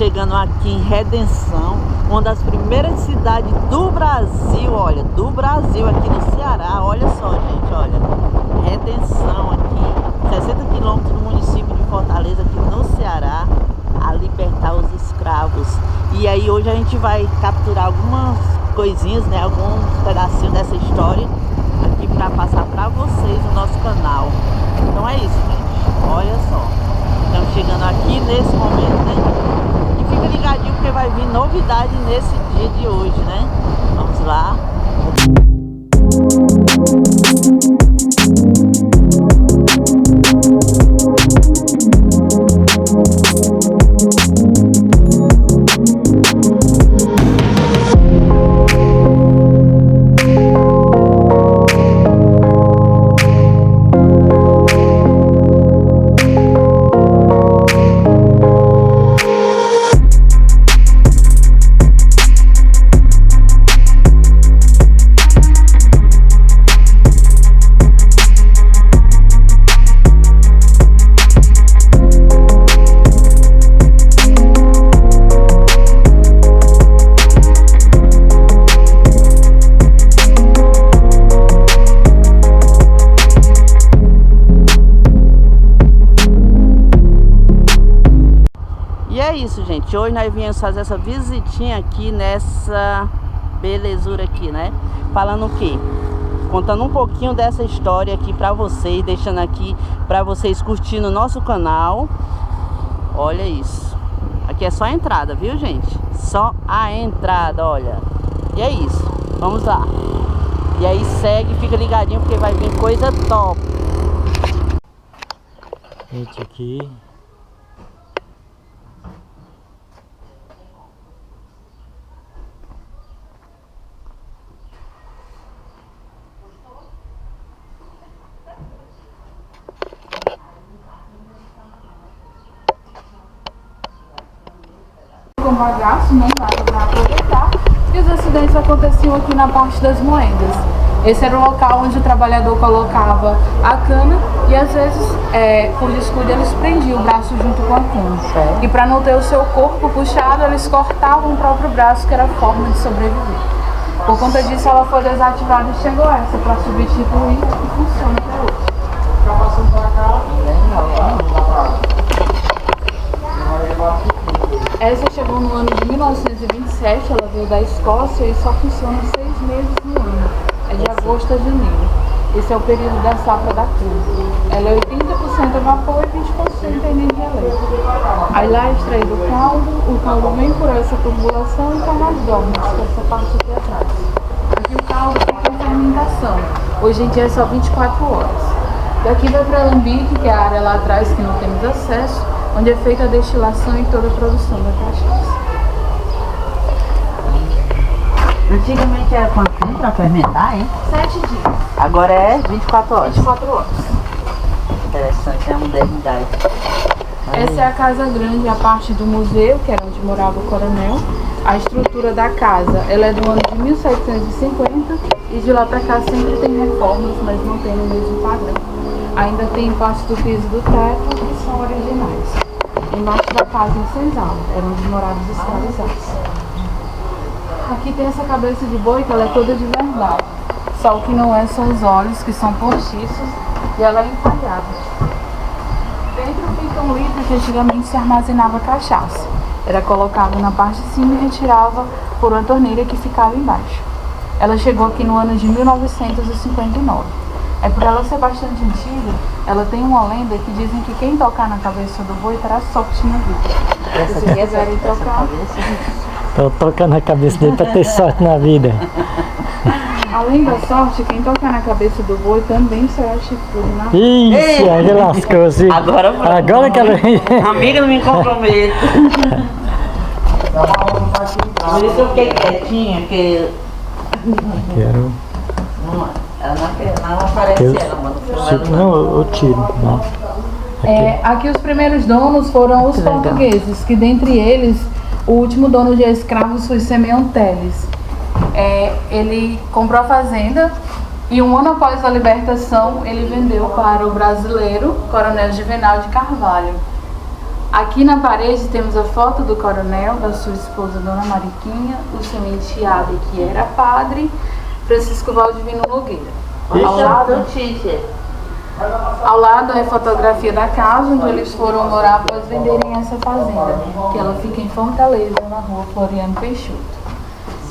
chegando aqui em Redenção, uma das primeiras cidades do Brasil, olha, do Brasil, aqui no Ceará. Olha só, gente, olha, Redenção aqui, 60 quilômetros do município de Fortaleza, aqui no Ceará, a libertar os escravos. E aí hoje a gente vai capturar algumas coisinhas, né, alguns pedacinhos dessa história aqui para passar para vocês no nosso canal. Então é isso, gente, olha só. Estamos chegando aqui nesse momento, né? E fica ligadinho porque vai vir novidade nesse dia de hoje, né? Vamos lá. E é isso, gente, hoje nós viemos fazer essa visitinha aqui nessa belezura aqui, né? Falando o quê? Contando um pouquinho dessa história aqui pra vocês, deixando aqui pra vocês curtindo o nosso canal. Olha isso. Aqui é só a entrada, viu, gente? Só a entrada, olha. E é isso, vamos lá. E aí segue, fica ligadinho porque vai vir coisa top. Gente, aqui com bagaço, não dava para aproveitar, e os acidentes aconteciam aqui na parte das moendas. Esse era o local onde o trabalhador colocava a cana e às vezes, por descuido, eles prendiam o braço junto com a cana. E para não ter o seu corpo puxado, eles cortavam o próprio braço, que era a forma de sobreviver. Por conta disso, ela foi desativada e chegou essa para substituir e funciona até hoje. Tá passando para cá? Essa chegou no ano de 1927, ela veio da Escócia e só funciona 6 meses no ano. É de agosto a janeiro. Esse é o período da safra da cana. Ela é 80% a vapor e 20% energia elétrica. Aí lá é extraído o caldo vem por essa tubulação e está nas dormes, que é essa parte aqui atrás. Aqui o caldo fica em fermentação. Hoje em dia é só 24 horas. Daqui vai para Alambique, que é a área lá atrás que não temos acesso, onde é feita a destilação e toda a produção da cachaça. Antigamente era quanto tempo para fermentar, hein? 7 dias. Agora é 24 horas. 24 horas. Interessante, é a modernidade. Essa é a casa grande, a parte do museu, que era onde morava o coronel. A estrutura da casa, ela é do ano de 1750 e de lá para cá sempre tem reformas, mas não tem no mesmo padrão. Ainda tem parte do piso do teto que são originais. Embaixo da casa em senzala, era onde moravam os escravizados. Aqui tem essa cabeça de boi que ela é toda de verdade. Só o que não é são os olhos, que são postiços, e ela é entalhada. Dentro fica um litro que antigamente se armazenava cachaça. Era colocado na parte de cima e retirava por uma torneira que ficava embaixo. Ela chegou aqui no ano de 1959. É por ela ser bastante antiga, ela tem uma lenda que dizem que quem tocar na cabeça do boi terá sorte na vida. Se quiserem tocar... tô tocando a cabeça dele para ter sorte na vida. Além da sorte, quem tocar na cabeça do boi também será chifrudo na vida. Ixi, aí lascou-se. Agora que ela... Amiga, não me comprometo. Por isso eu fiquei quietinha, porque... Quero... Ela não aparece, ela, mano. Não, eu tiro. Não. Aqui os primeiros donos foram os portugueses, que dentre eles, o último dono de escravos foi Simeão Teles. Ele comprou a fazenda e um ano após a libertação ele vendeu para o brasileiro Coronel Juvenal de Carvalho. Aqui na parede temos a foto do coronel, da sua esposa Dona Mariquinha, o seu enteado que era padre, Francisco Valdivino Nogueira. Ao lado é a fotografia da casa onde eles foram morar após venderem essa fazenda, que ela fica em Fortaleza, na rua Floriano Peixoto.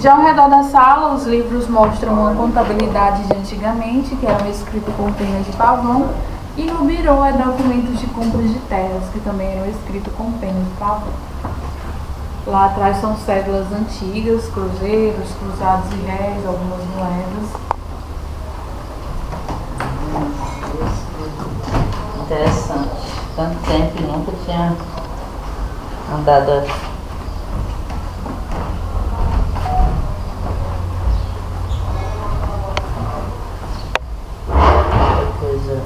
Já ao redor da sala, os livros mostram uma contabilidade de antigamente, que era escrito com pena de pavão, e no birô é documentos de compras de terras, que também eram escritos com pena de pavão. Lá atrás são cédulas antigas, cruzeiros, cruzados e réis, algumas moedas. Interessante. Tanto tempo e nunca tinha andado. Coisa.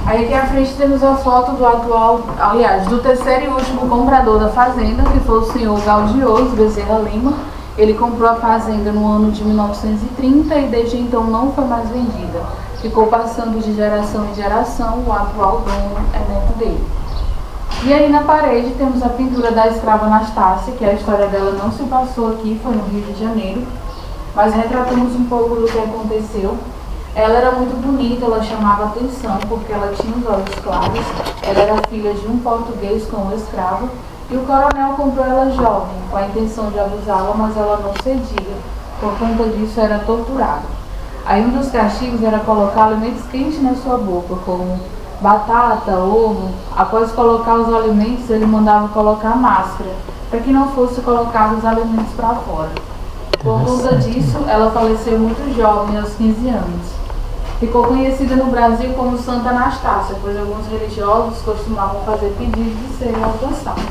Aí aqui à frente temos a foto do atual, aliás, do terceiro e último comprador da fazenda, que foi o senhor Gaudioso Bezerra Lima. Ele comprou a fazenda no ano de 1930 e desde então não foi mais vendida. Ficou passando de geração em geração, o atual dono é neto dele. E aí na parede temos a pintura da escrava Anastácia, que a história dela não se passou aqui, foi no Rio de Janeiro, mas retratamos um pouco do que aconteceu. Ela era muito bonita, ela chamava atenção porque ela tinha os olhos claros, ela era filha de um português com um escravo, e o coronel comprou ela jovem, com a intenção de abusá-la, mas ela não cedia, por conta disso era torturada. Aí um dos castigos era colocar alimentos quentes na sua boca, como batata, ovo. Após colocar os alimentos, ele mandava colocar máscara, para que não fosse colocar os alimentos para fora. Por conta disso, ela faleceu muito jovem, aos 15 anos. Ficou conhecida no Brasil como Santa Anastácia, pois alguns religiosos costumavam fazer pedidos de serem alcançados.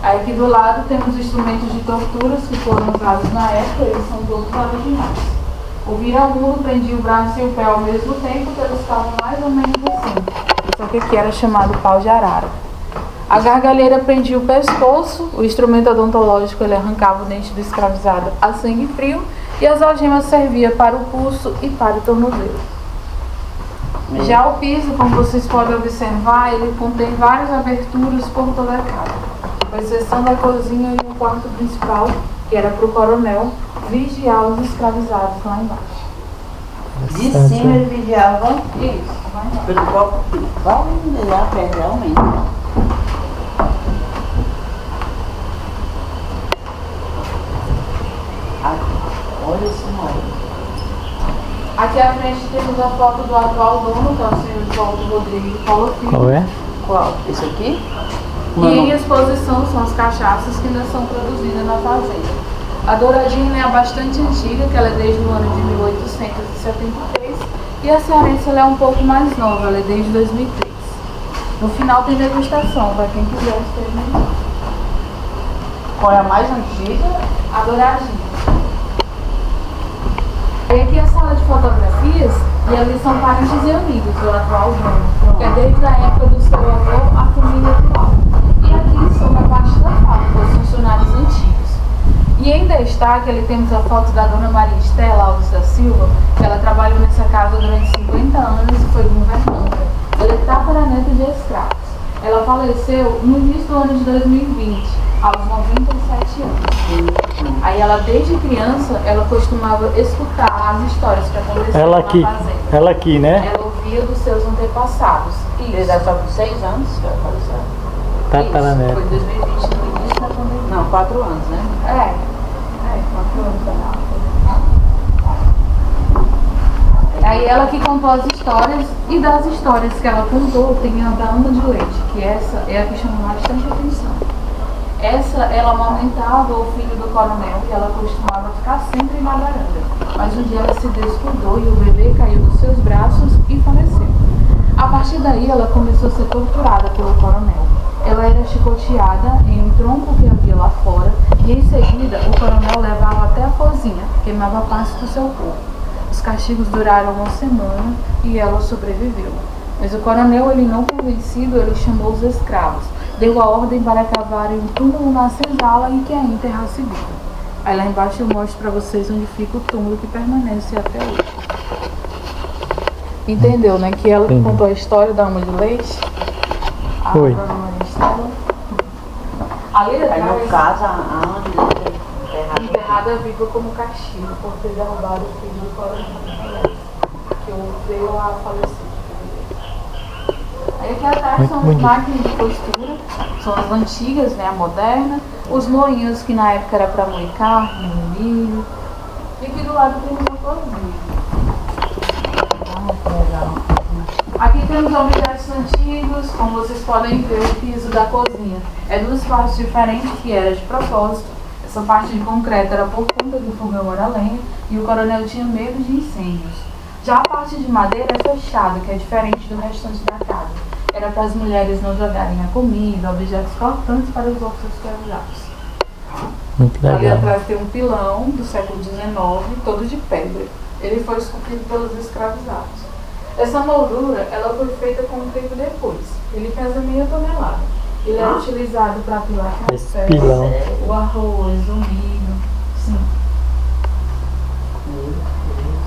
Aí aqui do lado temos instrumentos de torturas que foram usados na época, eles são todos originais. O vira-mundo prendia o braço e o pé ao mesmo tempo, que eles estavam mais ou menos assim. Só que aqui era chamado pau de arara. A gargalheira prendia o pescoço, o instrumento odontológico ele arrancava o dente do escravizado a sangue frio e as algemas serviam para o pulso e para o tornozelo. Já o piso, como vocês podem observar, ele contém várias aberturas por toda a casa, com exceção da cozinha e o quarto principal, que era para o coronel vigiar os escravizados lá embaixo. De cima ele vigiava Isso, vai embora. pelo copo. Vamos lá, perto realmente. Olha esse nome. Aqui à frente temos a foto do atual dono, que é o senhor João Rodrigues Paulo Filho. Qual é? Qual? Esse aqui? E em exposição são as cachaças que ainda são produzidas na fazenda. A Douradinha é bastante antiga, que ela é desde o ano de 1873, e a cearense ela é um pouco mais nova, ela é desde 2003. No final tem degustação, para quem quiser experimentar. Qual é a mais antiga? A Douradinha. Aí aqui é a sala de fotografias, e ali são parentes e amigos do atual dono, que é desde a época do seu avô a família atual. E aqui são da parte da fábrica, os funcionários antigos. E em destaque, ali temos a foto da dona Maria Estela Alves da Silva, que ela trabalhou nessa casa durante 50 anos e foi governanta. Ela é tataraneta de escravos. Ela faleceu no início do ano de 2020, aos 97 anos. Aí ela, desde criança, ela costumava escutar as histórias que aconteciam Ela na aqui, fazenda. ela aqui, né? Ela ouvia dos seus antepassados. Ele já só com 6 anos que ela faleceu. Tataraneta. Foi 2020, no início da pandemia. Não, 4 anos, né? 4 anos da Aí ela que contou as histórias, e das histórias que ela contou, tem a da Ana de Leite, que essa é a que chamou bastante atenção. Essa, ela amamentava o filho do coronel e ela costumava ficar sempre na varanda. Mas um dia ela se descuidou e o bebê caiu dos seus braços e faleceu. A partir daí, ela começou a ser torturada pelo coronel. Ela era chicoteada em um tronco que havia lá fora e em seguida o coronel levava até a cozinha, queimava parte do seu corpo. Os castigos duraram uma semana e ela sobreviveu. Mas o coronel, ele não convencido, ele chamou os escravos. Deu a ordem para cavarem um túmulo na senzala e que a enterrasse viva. Aí lá embaixo eu mostro pra vocês onde fica o túmulo que permanece até hoje. Entendeu, né? Que ela Entendi. contou a história da ama de leite. A Foi. Dona Maria Estela. Ali Aí atrás, no caso, a Ângela enterrada viva como castigo por ter derrubado o filho do coronel, que veio a falecer. Aí aqui atrás Muito são as bonito. máquinas de costura, são as antigas, né, a moderna, os moinhos que na época era para moer carne, milho. E aqui do lado tem uma cozinha. Aqui temos objetos antigos, como vocês podem ver, o piso da cozinha é duas partes diferentes, que era de propósito. Essa parte de concreto era por conta do fogão era lenha e o coronel tinha medo de incêndios. Já a parte de madeira é fechada, que é diferente do restante da casa. Era para as mulheres não jogarem a comida, objetos cortantes para os outros escravizados. Muito Ali legal. atrás tem um pilão do século XIX, todo de pedra. Ele foi esculpido pelos escravizados. Essa moldura, ela foi feita com um tempo depois. Ele pesa meia tonelada. Ele é utilizado para pilar Esse café, pilão. o arroz, o milho. Sim.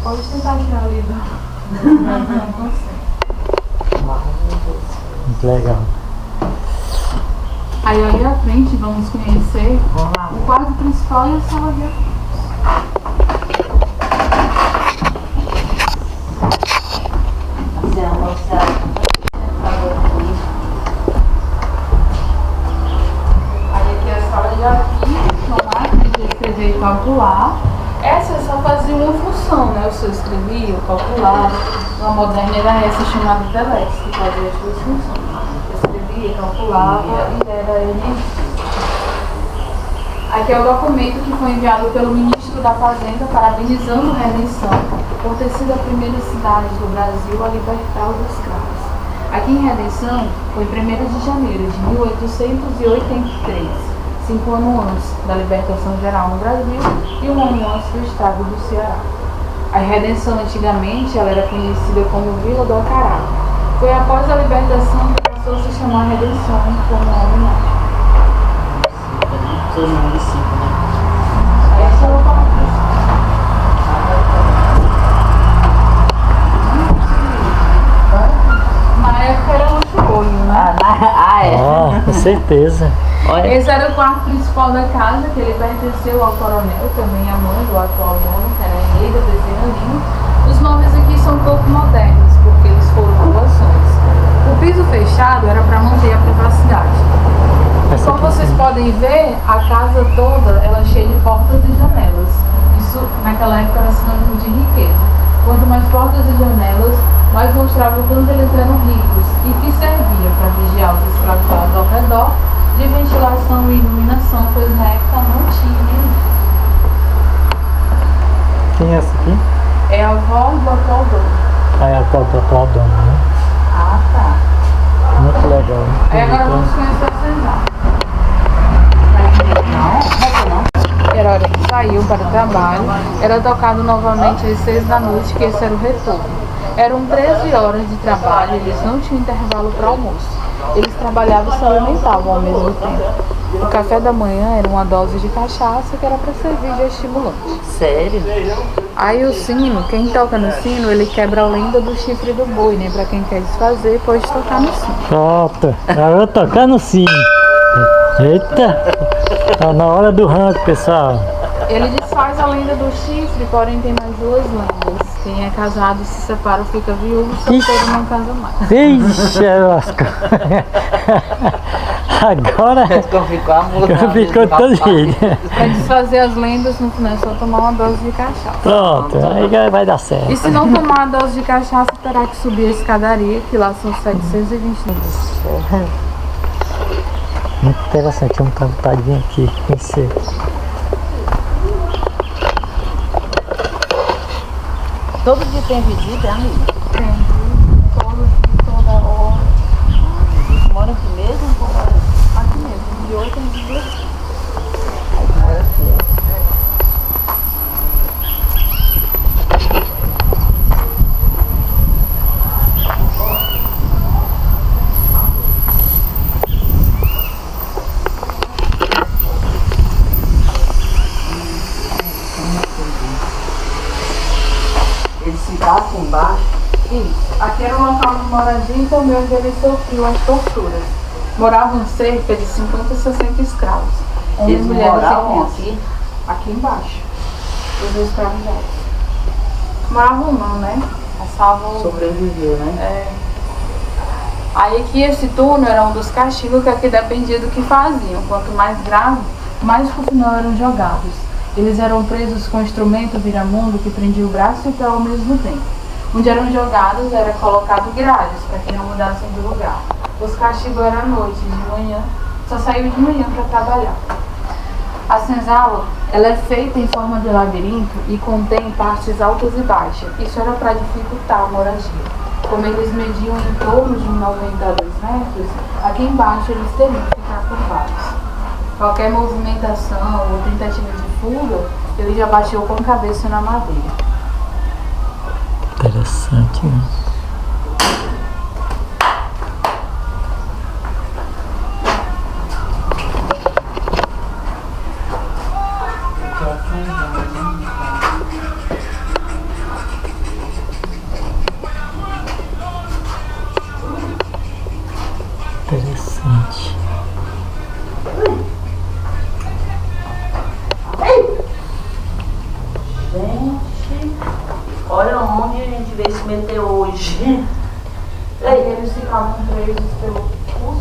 Pode tentar tirar ali do... Não consegue. Muito legal. Aí ali à frente vamos conhecer o quarto principal e a sala de arroz. Aí aqui é a sala de arquivo, são máquinas de escrever e calcular. Essa só fazia uma função, né? O senhor escrevia, calculava. Uma moderna era essa chamada Telex, que fazia as duas funções. Escrevia, calculava e era energia. Aqui é o documento que foi enviado pelo ministro da Fazenda parabenizando Redenção por ter sido a primeira cidade do Brasil a libertar os escravos. Aqui em Redenção foi 1º de janeiro de 1883, 5 anos antes da libertação geral no Brasil e um ano antes do estado do Ceará. A Redenção antigamente ela era conhecida como Vila do Acará. Foi após a libertação que passou a se chamar Redenção como homenagem. todo município, né? Essa é o Na época era luxuoso, né? Ah, com certeza. Olha, Esse era o quarto principal da casa, que ele pertenceu ao coronel, também a mãe do atual dono, que era a Neida Bezerra Lima. Os móveis aqui são um pouco modernos, porque eles foram doações. O piso fechado era para manter a privacidade. Essa Como aqui, vocês sim. podem ver, a casa toda ela é cheia de portas e janelas. Isso naquela época era sinônimo de riqueza. Quanto mais portas e janelas, mais mostrava o quanto eles eram ricos e que servia para vigiar os escravizados ao redor, de ventilação e iluminação, pois na época não tinha nenhum. Quem é essa aqui? É a avó do atual dono. Ah, é a qual do atual dono, né? Ah, tá. Muito legal. Aí agora vamos conhecer a senzala. Era hora que saiu para o trabalho, era tocado novamente às 6 da noite, que esse era o retorno. Eram 13 horas de trabalho, eles não tinham intervalo para almoço. Eles trabalhavam e se alimentavam ao mesmo tempo. O café da manhã era uma dose de cachaça que era para servir de estimulante. sério? Aí o sino, quem toca no sino, ele quebra a lenda do chifre do boi, né? Para quem quer desfazer, pode tocar no sino. Pronto, eu vou tocar no sino. Eita, tá na hora do rango, pessoal. Ele desfaz a lenda do chifre, porém tem mais duas lendas. Quem é casado se separa, fica viúvo, solteiro não casa mais. Ixi, lasca. Agora Ficou a música. ficou todo jeito. Pra desfazer as lendas, no final é só tomar uma dose de cachaça. Pronto, aí vai dar E certo. se não tomar a dose de cachaça, terá que subir a escadaria, que lá são 720 litros. Muito interessante, eu não vontade de vir aqui conhecer. Todo dia tem visita, é, amigo? Tem, toda hora. Vocês moram aqui mesmo? Aqui mesmo, de 8 a 12. moradia e também onde eles sofriam as torturas. Moravam cerca de 50 a 60 escravos. Eles moravam aqui? Aqui embaixo. Os escravizados. Moravam não, né? Passavam... Sobreviveu, né? É. Aí que esse turno era um dos castigos que aqui dependia do que faziam. Quanto mais grave, mais pro final eram jogados. Eles eram presos com instrumento viramundo que prendia o braço e o pé ao mesmo tempo. Onde eram jogados era colocado grades para que não mudassem de lugar. Os castigos eram à noite, de manhã, só saiu de manhã para trabalhar. A senzala, ela é feita em forma de labirinto e contém partes altas e baixas. Isso era para dificultar a moradia. Como eles mediam em torno de 92 metros, aqui embaixo eles teriam que ficar curvados. Qualquer movimentação ou tentativa de fuga, ele já bateu com a cabeça na madeira. Interessante, né? Interessante. Gente, olha onde a gente veio se meter hoje. Aí eles ficavam presos pelo pulso,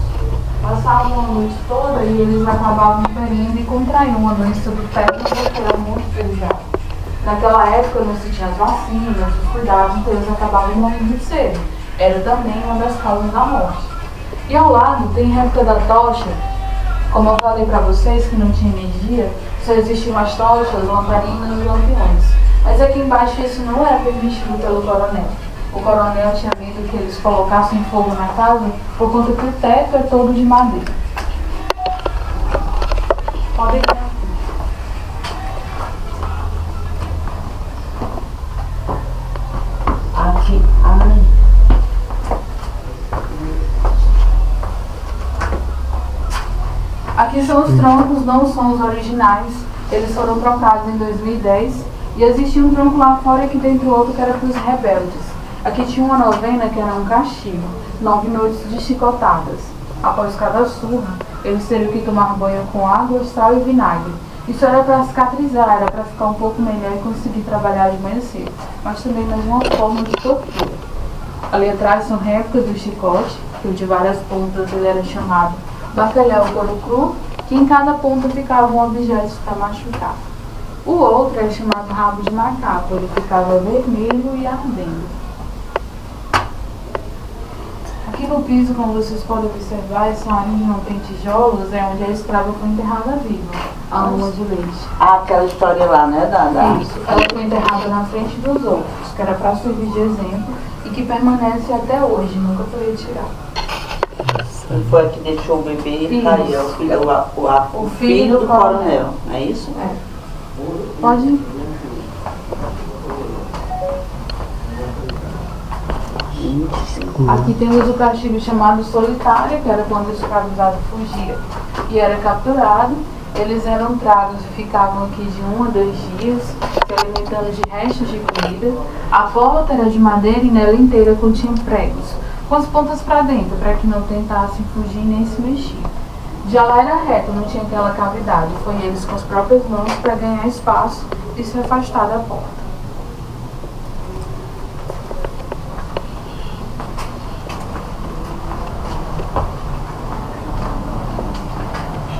passavam a noite toda e eles acabavam ferindo e contraíam uma doença do tétano porque era muito perigoso. Naquela época não se tinha as vacinas, os cuidados, então eles acabavam morrendo muito cedo. Era também uma das causas da morte. E ao lado tem réplica da tocha. Como eu falei para vocês que não tinha energia, só existiam as tochas, lamparinas e lampiões. Mas aqui embaixo isso não era permitido pelo coronel. O coronel tinha medo que eles colocassem fogo na casa por conta que o teto é todo de madeira. Podem ver. Aqui, ai. Aqui são os troncos, não são os originais. Eles foram trocados em 2010 e existia um tronco lá fora aqui dentro outro que era para os rebeldes. Aqui tinha uma novena que era um castigo, 9 noites de chicotadas. Após cada surra, eles teriam que tomar banho com água, sal e vinagre. Isso era para cicatrizar, era para ficar um pouco melhor e conseguir trabalhar de manhã cedo, mas também mais uma forma de tortura. Ali atrás são réplicas do chicote, que o de várias pontas ele era chamado bacalhau couro cru, que em cada ponta ficava um objeto para machucar. O outro era chamado rabo de macaco, ele ficava vermelho e ardendo. Aqui no piso, como vocês podem observar, essa área onde não tem tijolos é onde a escrava foi enterrada viva, a lua de leite. Ah, aquela história lá, né, Isso, ela foi enterrada na frente dos outros, que era para servir de exemplo e que permanece até hoje, nunca foi retirada. E foi a que deixou o bebê e caiu, o filho do coronel, é isso? É. Pode ir. Aqui temos o castigo chamado solitário, que era quando o escravizado fugia e era capturado. Eles eram tragos e ficavam aqui de 1 a 2 dias, se alimentando de restos de comida. A porta era de madeira e nela inteira continha pregos, com as pontas para dentro, para que não tentassem fugir nem se mexer. Já lá era reto, não tinha aquela cavidade. Foi eles com as próprias mãos para ganhar espaço e se afastar da porta.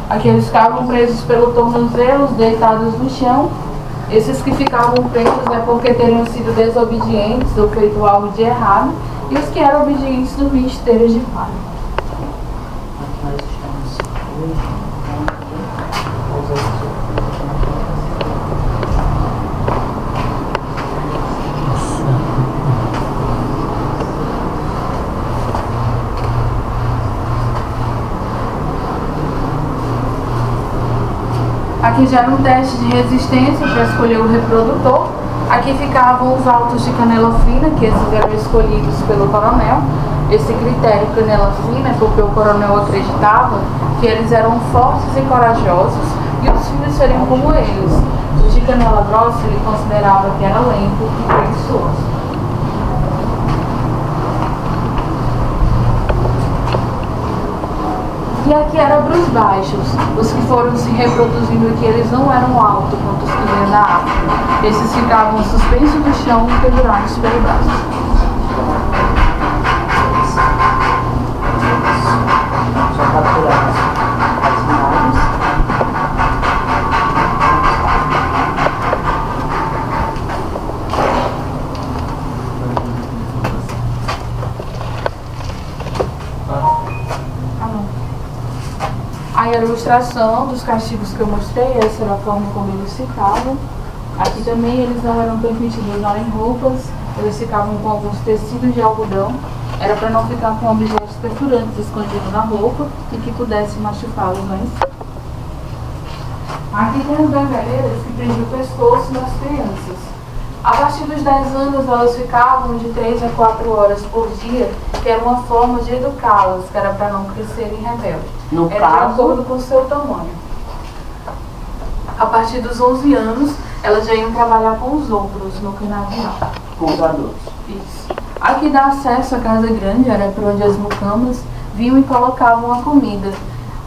Aqui eles ficavam presos pelo tornozelo, deitados no chão. Esses que ficavam presos é porque teriam sido desobedientes ou feito algo de errado. E os que eram obedientes dormiam em esteiras de palha. Aqui já era um teste de resistência para escolher o reprodutor. Aqui ficavam os autos de canela fina, que esses eram escolhidos pelo coronel. Esse critério canela fina é porque o coronel acreditava que eles eram fortes e corajosos e os filhos seriam como eles. Os de canela grossa ele considerava que era lento e preguiçoso. E aqui eram para os baixos. Os que foram se reproduzindo aqui, eles não eram altos quanto os que vinham da África. Esses ficavam suspensos no chão e pendurados pelo braço. Só capturar as imagens. Aí a ilustração dos castigos que eu mostrei, essa era a forma como eles ficavam. Aqui também eles não eram permitidos usarem roupas, eles ficavam com alguns tecidos de algodão. Era para não ficar com objetos perfurantes escondidos na roupa e que pudessem machucá-los lá em cima. Aqui tem as bengaleiras que prendiam o pescoço das crianças. A partir dos 10 anos elas ficavam de 3 a 4 horas por dia, que era uma forma de educá-las, que era para não crescerem rebeldes. No Era de caso, acordo com o seu tamanho. A partir dos 11 anos, elas já iam trabalhar com os outros no canavial. com os adultos. Isso. Aqui dá acesso à casa grande, era para onde as mucamas vinham e colocavam a comida.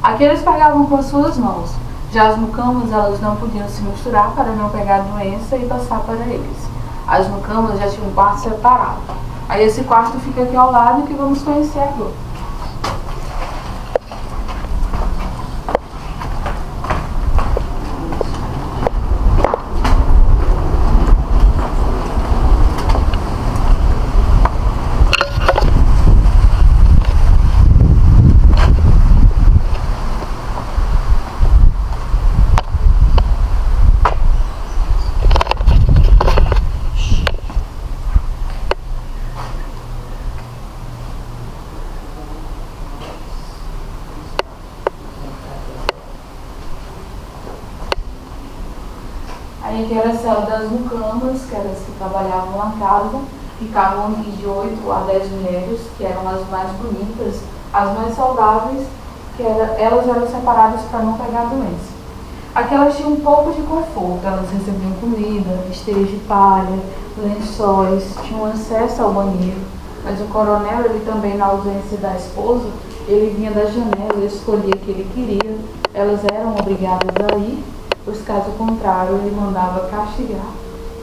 Aqui eles pegavam com as suas mãos. Já as mucamas, elas não podiam se misturar para não pegar a doença e passar para eles. As mucamas já tinham um quarto separado. Aí esse quarto fica aqui ao lado que vamos conhecer agora. Aí aqui era a cela das mucamas, que eram as que trabalhavam na casa, ficavam aqui de 8 a 10 mulheres, que eram as mais bonitas, as mais saudáveis, que elas eram separadas para não pegar a doença. Aqui elas tinham um pouco de conforto, elas recebiam comida, esteiras de palha, lençóis, tinham acesso ao banheiro, mas o coronel, ele também, na ausência da esposa, ele vinha da janela, escolhia o que ele queria, elas eram obrigadas a ir, pois caso contrário ele mandava castigar.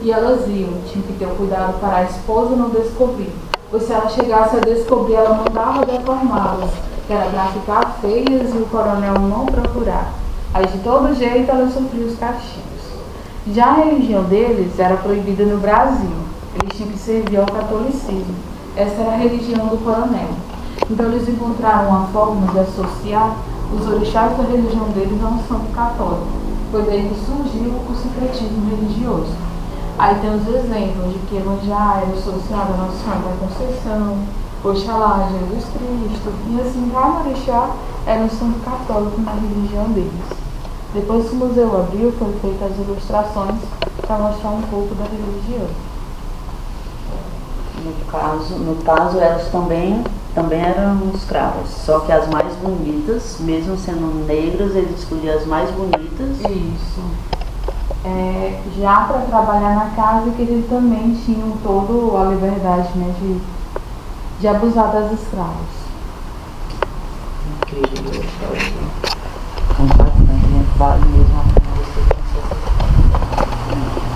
E elas iam, tinham que ter o cuidado para a esposa não descobrir, pois se ela chegasse a descobrir, ela mandava deformá-las, que era para ficar feias e o coronel não procurar. Aí de todo jeito elas sofriam os castigos. Já a religião deles era proibida no Brasil, eles tinham que servir ao catolicismo. Essa era a religião do coronel. Então eles encontraram uma forma de associar os orixás da religião deles a um santo católico. Foi daí que surgiu o secretismo religioso. Aí tem os exemplos de que Iemanjá era associado a Nossa Senhora da Conceição, Oxalá, Jesus Cristo, e assim cada orixá era um santo católico na religião deles. Depois que o museu abriu, foram feitas as ilustrações para mostrar um pouco da religião. No caso elas também eram escravas, só que as mais bonitas, mesmo sendo negras, eles escolhiam as mais bonitas. Isso. Já para trabalhar na casa, que eles também tinham toda a liberdade, né, de abusar das escravas. Incrível. Completamente, vale mesmo a pena você.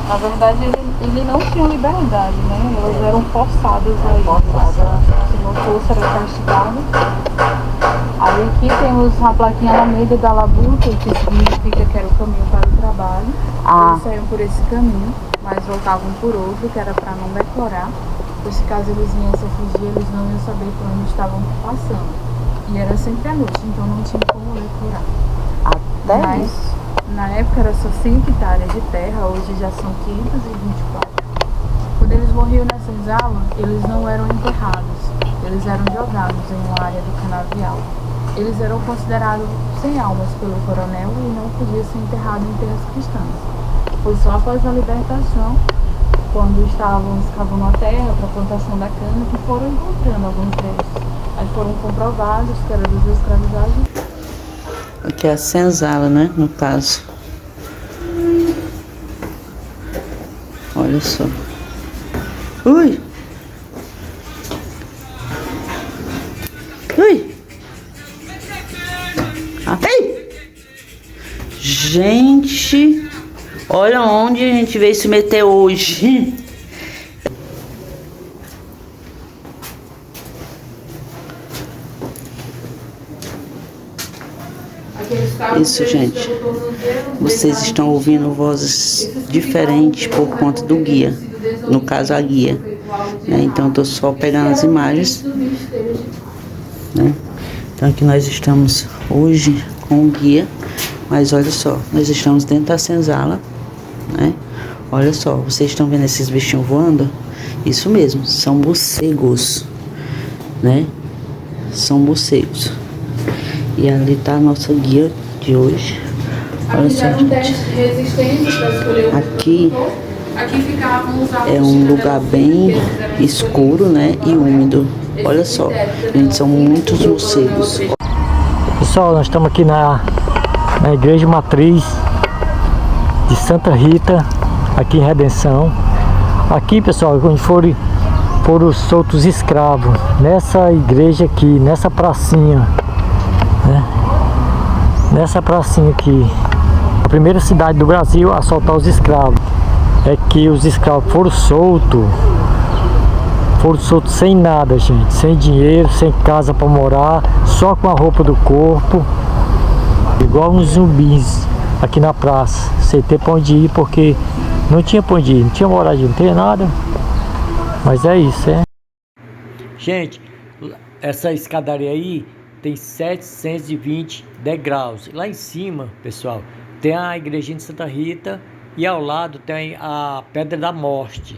Na verdade, ele não tinha liberdade, né? Elas eram forçadas a ir. Se não fosse, era castigado. Aí aqui temos a plaquinha Alameda da Labuta, que significa que era o caminho para o trabalho. Eles saíam por esse caminho, mas voltavam por outro, que era para não decorar. Pois se caso eles viessem fugir, eles não iam saber por onde estavam passando. E era sempre à noite, então não tinha como decorar. Até isso. Na época era só 5 hectares de terra, hoje já são 524. Quando eles morriam nessa senzala, eles não eram enterrados, eles eram jogados em uma área do canavial. Eles eram considerados sem almas pelo coronel e não podiam ser enterrados em terras cristãs. Foi só após a libertação, quando estavam escavando a terra para a plantação da cana, que foram encontrando alguns deles. Aí foram comprovados que eram dos escravizados. Aqui é a senzala, né, no caso. Olha só. Ui! Ui! Gente, olha onde a gente veio se meter hoje. Isso, gente. Vocês estão ouvindo vozes diferentes por conta do guia. No caso, a guia. Então, eu tô só pegando as imagens. Né? Então, aqui nós estamos hoje com o guia. Mas olha só, nós estamos dentro da senzala. Né? Olha só, vocês estão vendo esses bichinhos voando? Isso mesmo, são morcegos. Né? São morcegos. E ali tá a nossa guia de hoje. Olha só, aqui é um lugar bem escuro, né? E úmido. Olha só, gente, são muitos morcegos. Pessoal, nós estamos aqui na igreja matriz de Santa Rita, aqui em Redenção. Aqui, pessoal, onde foram soltos escravos, nessa igreja aqui, nessa pracinha, né? Nessa pracinha aqui, a primeira cidade do Brasil a soltar os escravos. É que os escravos foram soltos sem nada, gente, sem dinheiro, sem casa para morar, só com a roupa do corpo, igual uns zumbis aqui na praça, sem ter pra onde ir, porque não tinha pra onde ir, não tinha moradia, não tinha nada. Mas é isso, é. Gente, essa escadaria aí tem 720 degraus. Lá em cima, pessoal, tem a igrejinha de Santa Rita e ao lado tem a Pedra da Morte,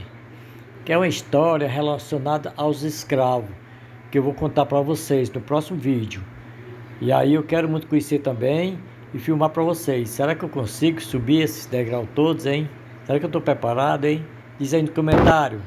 que é uma história relacionada aos escravos, que eu vou contar para vocês no próximo vídeo. E aí eu quero muito conhecer também e filmar para vocês. Será que eu consigo subir esses degraus todos, hein? Será que eu estou preparado, hein? Diz aí no comentário.